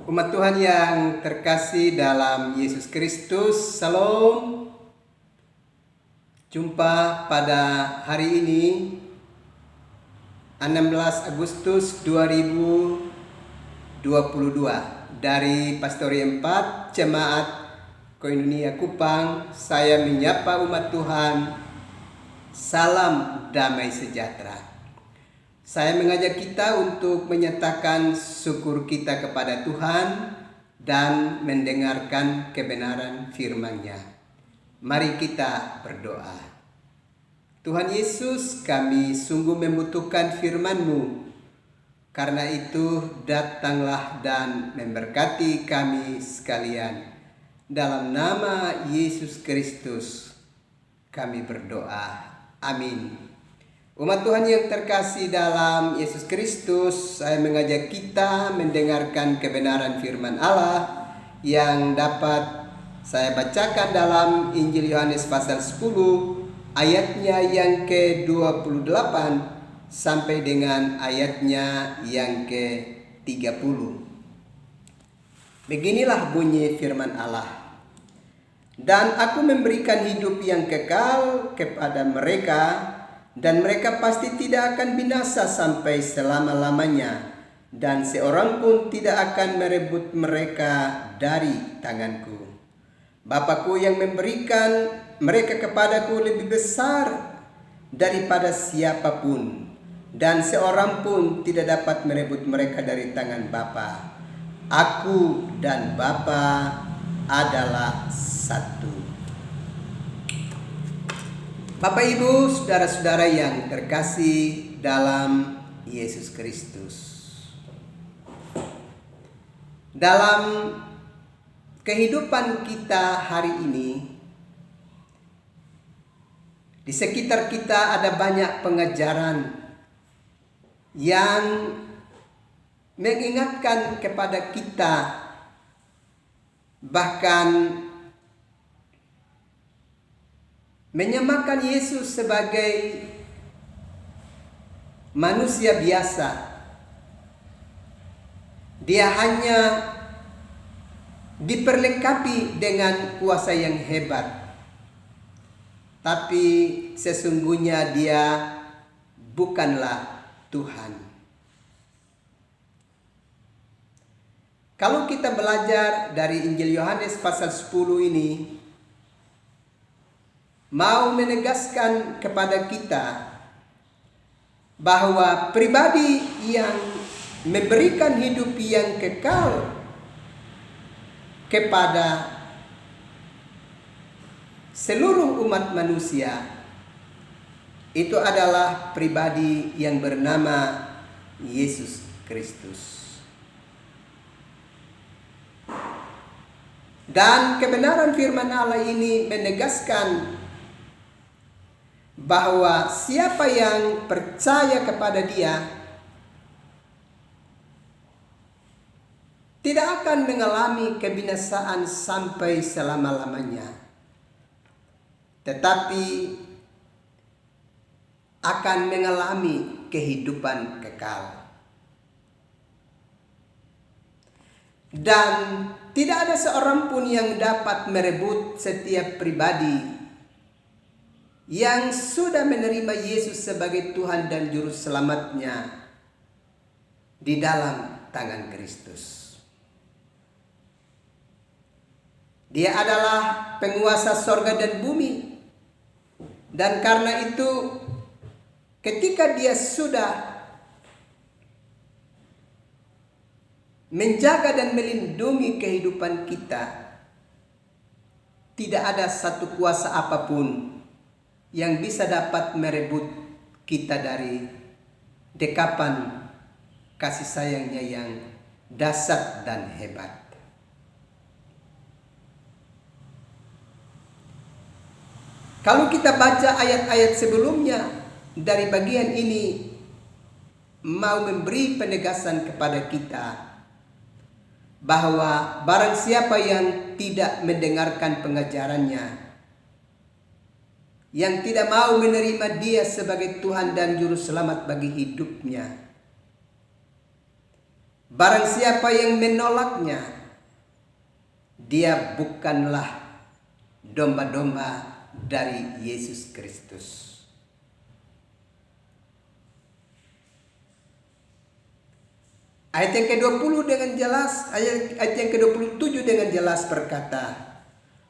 Umat Tuhan yang terkasih dalam Yesus Kristus, Salam. Jumpa pada hari ini 16 Agustus 2022 dari Pastori 4 Jemaat Koinonia Kupang. Saya menyapa umat Tuhan, salam damai sejahtera. Saya mengajak kita untuk menyatakan syukur kita kepada Tuhan dan mendengarkan kebenaran firman-Nya. Mari kita berdoa. Tuhan Yesus, kami sungguh membutuhkan firman-Mu. Karena itu datanglah dan memberkati kami sekalian. Dalam nama Yesus Kristus kami berdoa. Amin. Umat Tuhan yang terkasih dalam Yesus Kristus, saya mengajak kita mendengarkan kebenaran firman Allah yang dapat saya bacakan dalam Injil Yohanes pasal 10 ayatnya yang ke-28 sampai dengan ayatnya yang ke-30. Beginilah bunyi firman Allah. Dan aku memberikan hidup yang kekal kepada mereka, dan mereka pasti tidak akan binasa sampai selama-lamanya, dan seorang pun tidak akan merebut mereka dari tanganku. Bapakku yang memberikan mereka kepadaku lebih besar daripada siapapun, dan seorang pun tidak dapat merebut mereka dari tangan Bapa. Aku dan Bapa adalah satu. Bapak Ibu, saudara-saudara yang terkasih dalam Yesus Kristus. Dalam kehidupan kita hari ini, di sekitar kita ada banyak pengajaran yang mengingatkan kepada kita, bahkan menyamakan Yesus sebagai manusia biasa. Dia hanya diperlengkapi dengan kuasa yang hebat, tapi sesungguhnya dia bukanlah Tuhan. Kalau kita belajar dari Injil Yohanes pasal 10 ini, mau menegaskan kepada kita bahwa pribadi yang memberikan hidup yang kekal kepada seluruh umat manusia itu adalah pribadi yang bernama Yesus Kristus. Dan kebenaran firman Allah ini menegaskan bahwa siapa yang percaya kepada Dia tidak akan mengalami kebinasaan sampai selama-lamanya, tetapi akan mengalami kehidupan kekal. Dan tidak ada seorang pun yang dapat merebut setiap pribadi yang sudah menerima Yesus sebagai Tuhan dan Juru Selamatnya di dalam tangan Kristus. Dia adalah penguasa sorga dan bumi. Dan karena itu, ketika dia sudah menjaga dan melindungi kehidupan kita, tidak ada satu kuasa apapun yang bisa dapat merebut kita dari dekapan kasih sayangnya yang dahsyat dan hebat. Kalau kita baca ayat-ayat sebelumnya dari bagian ini, mau memberi penegasan kepada kita bahwa barang siapa yang tidak mendengarkan pengajarannya, yang tidak mau menerima Dia sebagai Tuhan dan Juru Selamat bagi hidupnya, Barang siapa yang menolaknya, dia bukanlah domba-domba dari Yesus Kristus. Ayat yang ke-20 dengan jelas, ayat yang ke-27 dengan jelas berkata,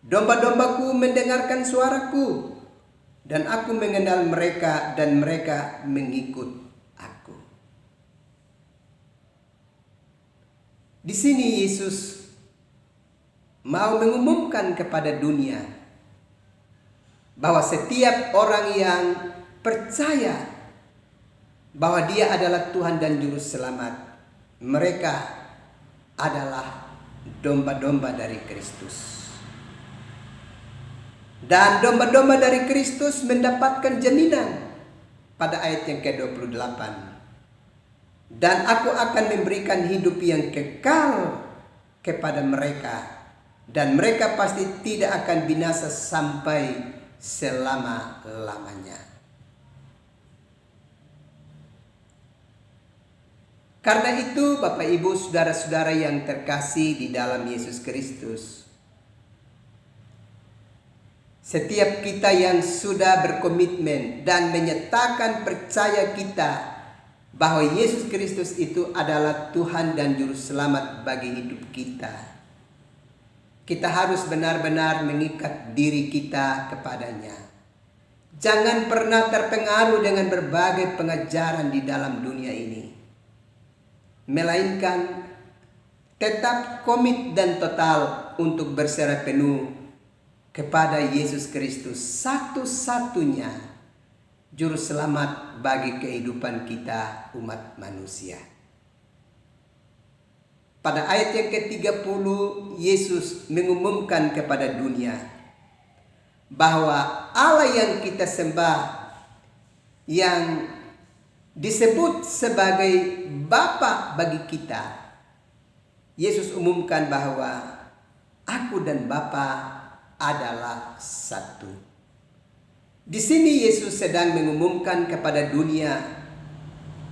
domba-dombaku mendengarkan suaraku, dan aku mengenal mereka, dan mereka mengikut aku. Di sini Yesus mau mengumumkan kepada dunia bahwa setiap orang yang percaya bahwa Dia adalah Tuhan dan Juru Selamat, mereka adalah domba-domba dari Kristus. Dan domba-domba dari Kristus mendapatkan jaminan pada ayat yang ke-28. Dan aku akan memberikan hidup yang kekal kepada mereka, dan mereka pasti tidak akan binasa sampai selama-lamanya. Karena itu, Bapak Ibu, saudara-saudara yang terkasih di dalam Yesus Kristus, setiap kita yang sudah berkomitmen dan menyatakan percaya kita bahwa Yesus Kristus itu adalah Tuhan dan Juru Selamat bagi hidup kita, kita harus benar-benar mengikat diri kita kepadanya. Jangan pernah terpengaruh dengan berbagai pengajaran di dalam dunia ini, melainkan tetap komit dan total untuk berserah penuh kepada Yesus Kristus, satu-satunya Juru Selamat bagi kehidupan kita umat manusia. Pada ayat yang ke-30, Yesus mengumumkan kepada dunia bahwa Allah yang kita sembah, yang disebut sebagai Bapa bagi kita, Yesus umumkan bahwa aku dan Bapa adalah satu. Di sini Yesus sedang mengumumkan kepada dunia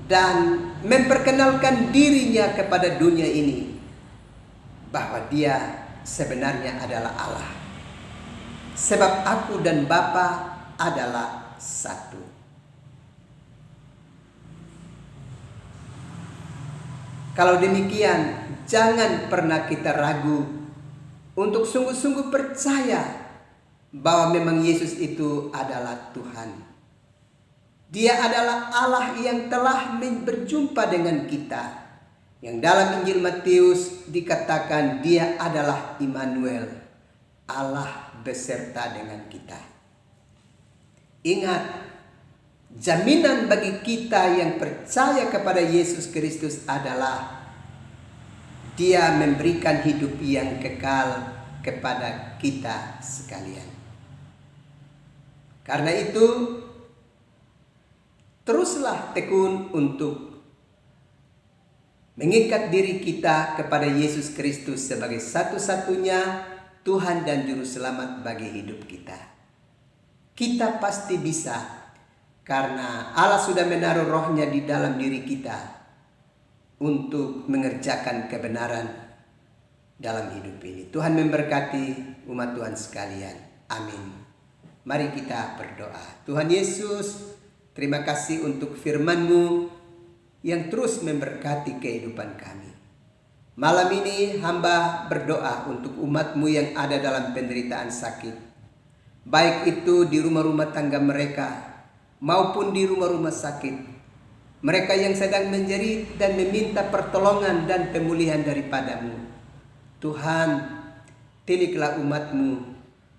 dan memperkenalkan dirinya kepada dunia ini bahwa Dia sebenarnya adalah Allah. Sebab aku dan Bapa adalah satu. Kalau demikian, jangan pernah kita ragu untuk sungguh-sungguh percaya bahwa memang Yesus itu adalah Tuhan. Dia adalah Allah yang telah berjumpa dengan kita. Yang dalam Injil Matius dikatakan Dia adalah Immanuel, Allah beserta dengan kita. Ingat, jaminan bagi kita yang percaya kepada Yesus Kristus adalah Dia memberikan hidup yang kekal kepada kita sekalian. Karena itu, teruslah tekun untuk mengikat diri kita kepada Yesus Kristus sebagai satu-satunya Tuhan dan Juru Selamat bagi hidup kita. Kita pasti bisa, karena Allah sudah menaruh rohnya di dalam diri kita untuk mengerjakan kebenaran dalam hidup ini. Tuhan memberkati umat Tuhan sekalian. Amin. Mari kita berdoa. Tuhan Yesus, terima kasih untuk firman-Mu yang terus memberkati kehidupan kami. Malam ini hamba berdoa untuk umat-Mu yang ada dalam penderitaan sakit, baik itu di rumah-rumah tangga mereka maupun di rumah-rumah sakit. Mereka yang sedang menjerit dan meminta pertolongan dan pemulihan daripada-Mu. Tuhan, tiliklah umat-Mu,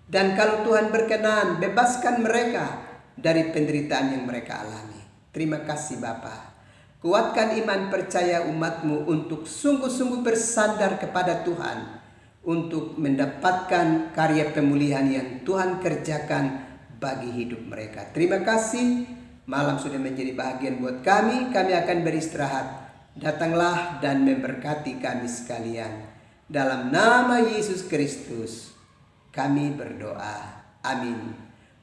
dan kalau Tuhan berkenan, bebaskan mereka dari penderitaan yang mereka alami. Terima kasih Bapa. Kuatkan iman percaya umat-Mu untuk sungguh-sungguh bersandar kepada Tuhan, untuk mendapatkan karya pemulihan yang Tuhan kerjakan bagi hidup mereka. Terima kasih. Malam sudah menjadi bahagian buat kami. Kami akan beristirahat. Datanglah dan memberkati kami sekalian. Dalam nama Yesus Kristus kami berdoa. Amin.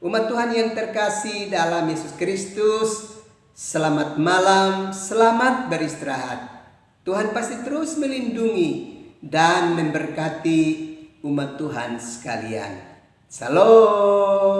Umat Tuhan yang terkasih dalam Yesus Kristus, selamat malam, selamat beristirahat. Tuhan pasti terus melindungi dan memberkati umat Tuhan sekalian. Salam.